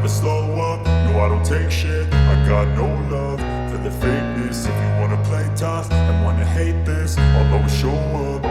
never slow up, no I don't take shit. I got no love for the fakeness. If you wanna play tough and wanna hate this, I'll always show up.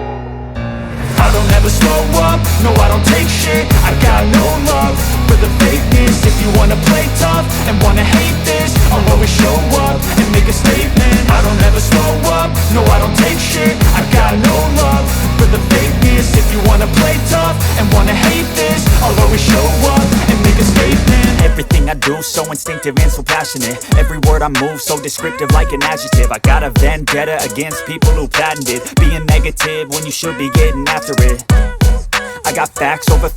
I don't ever slow up, no I don't take shit. I got no love for the fakeness. If you wanna play tough and wanna hate this, I'll always show up and make a statement. I don't ever slow up, no I don't take shit. I got no love for the fakeness. If you wanna play tough and wanna hate this, I'll always show up and make a statement. Everything I do so instinctive and so passionate. Every word I move so descriptive like an adjective. I got a vendetta against people who patented being negative when you should be getting after it. I got facts over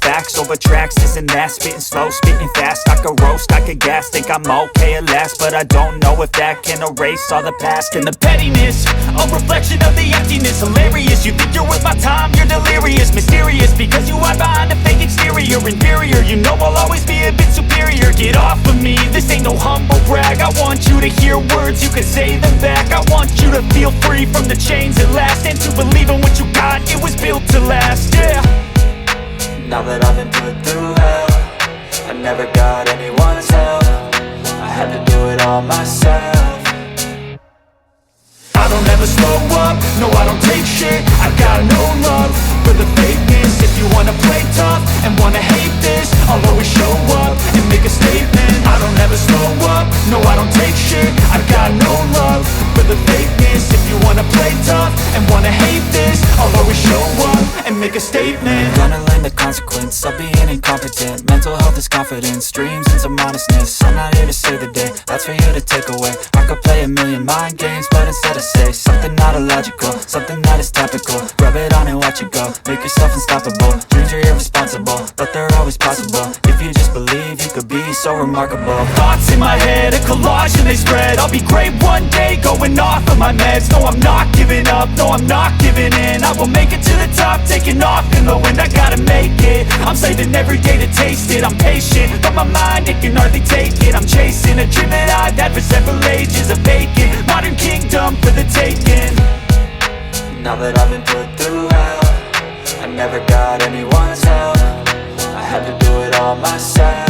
tracks, this and that. Spitting slow, spitting fast. I could roast, I could gas. Think I'm okay at last, but I don't know if that can erase all the past. And the pettiness, a reflection of the emptiness. Hilarious, you think you're worth my time, you're delirious. Mysterious, because you hide behind a fake exterior. Inferior, you know I'll always be a bit superior. Get off of me, this ain't no humble brag. I want you to hear words, you can say them back. I want you to feel free from the chains at last, and to believe in what you got, it was built to last, yeah. Now that I've been put through hell, I never got anyone's help. I had to do it all myself. I don't ever slow up, no I don't take shit. I got no love for the fakeness. If you wanna play tough and wanna hate this, I'll always show up and make a statement. I don't ever slow up, no I don't take shit. I got no love for the fakeness. If you wanna play tough and wanna hate this, I'll always show up and make a statement. Gonna learn the consequence of being incompetent. Mental health is confidence, dreams and some honestness. I'm not here to save the day, that's for you to take away. I could play a million mind games, but instead I say something not illogical, something that is topical. Rub it on and watch it go, make yourself unstoppable. Dreams are irresponsible, but they're always possible. If you just believe, you could be so remarkable. Thoughts in my head, a collage and they spread. I'll be great one day, going off of my meds. No, I'm not giving up, no, I'm not giving in. I will make it to the top, taking off in the wind. I gotta make it, I'm saving every day to taste it. I'm patient, but my mind, it can hardly take it. I'm chasing a dream that I've had for several ages. A vacant, modern kingdom for the taking. Now that I've been put through hell, I never got anyone's help. I had to do it all myself.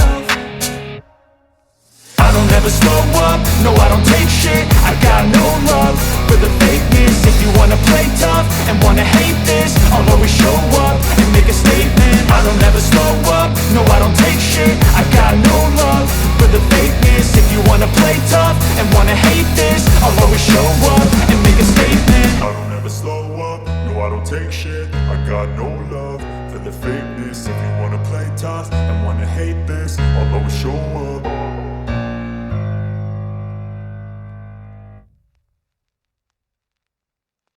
I don't ever slow up, no I don't take shit. I got no love for the fakeness. If you wanna play tough and wanna hate this, I'll always show up and make a statement. I don't ever slow up, no I don't take shit. I got no love for the fakeness. If you wanna play tough and wanna hate this, I'll always show up and make a statement. I don't ever slow up, no I don't take shit. I got no love for the fakeness. If you wanna play tough and wanna hate this, I'll always show up.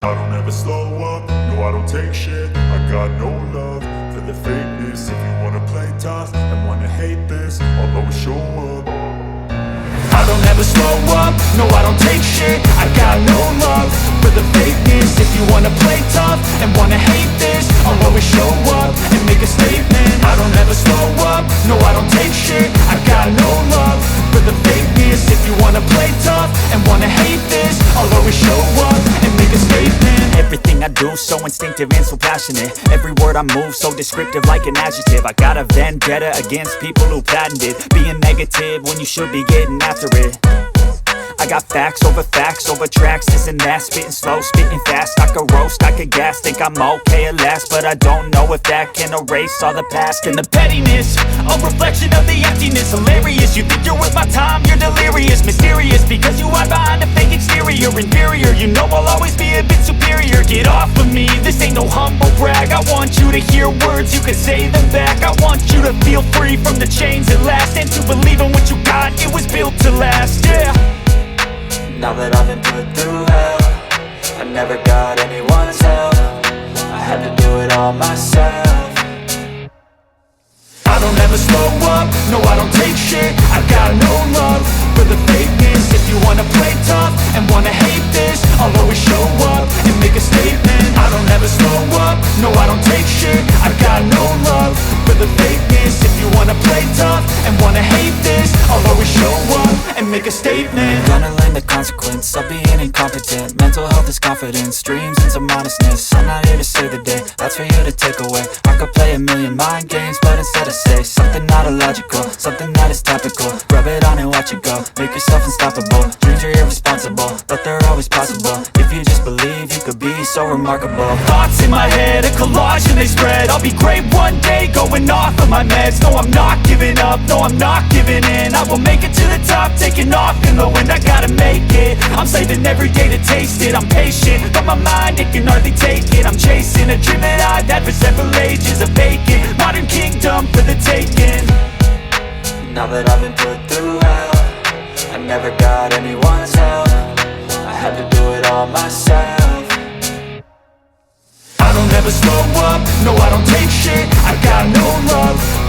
I don't ever slow up, no I don't take shit. I got no love for the fakeness. If you wanna play tough and wanna hate this, I'll always show up. I don't ever slow up, no I don't take shit. I got no love for the fakeness. If you wanna play tough and wanna hate this, I'll always show up and make a statement. I don't ever slow up, no I don't take shit. I got no love for the fakeness. If you wanna play tough and wanna hate this, I'll always show up and make a statement. Everything I do so instinctive and so passionate. Every word I move so descriptive like an adjective. I got a vendetta against people who patented being negative when you should be getting after it. I got facts over tracks, this and that. Spitting slow, spitting fast. I could roast, I could gas. Think I'm okay at last, but I don't know if that can erase all the past. And the pettiness, a reflection of the emptiness. Hilarious, you think you're worth my time, you're delirious. Mysterious, because you hide behind a fake exterior. Inferior, you know I'll always be a bit superior. Get off of me, this ain't no humble brag. I want you to hear words, you can say them back. I want you to feel free from the chains at last, and to believe in what you got, it was built to last, yeah. Now that I've been put through hell, I never got anyone's help. I had to do it all myself. I don't ever slow up, no I don't take shit. I got no love for the fakeness. If you wanna play tough and wanna hate this, I'll always show up and make a statement. I don't ever slow up, no I don't take shit. I got no love for the fakeness. If you wanna play tough and wanna hate this, I'll always show up and make a statement. Gonna learn the consequence of being incompetent. Mental health is confidence, dreams and some honestness. I'm not here to save the day, that's for you to take away. I could play a million mind games, but instead I say something not illogical, something that is topical. Rub it on and watch it go, make yourself unstoppable. Dreams are irresponsible, but they're always possible. If you just believe, you could be so remarkable. Thoughts in my head, a collage and they spread. I'll be great one day, going off of my meds. No, I'm not giving up, no, I'm not giving in. I will make it to the top, taking off in the wind. I gotta make it, I'm saving every day to taste it. I'm patient, but my mind, it can hardly take it. I'm chasing a dream that I've had for several ages. A vacant, modern kingdom for the taking. Now that I've been put through hell, I never got anyone's help. I had to do it all myself. I don't ever slow up, no I don't take shit. I got no love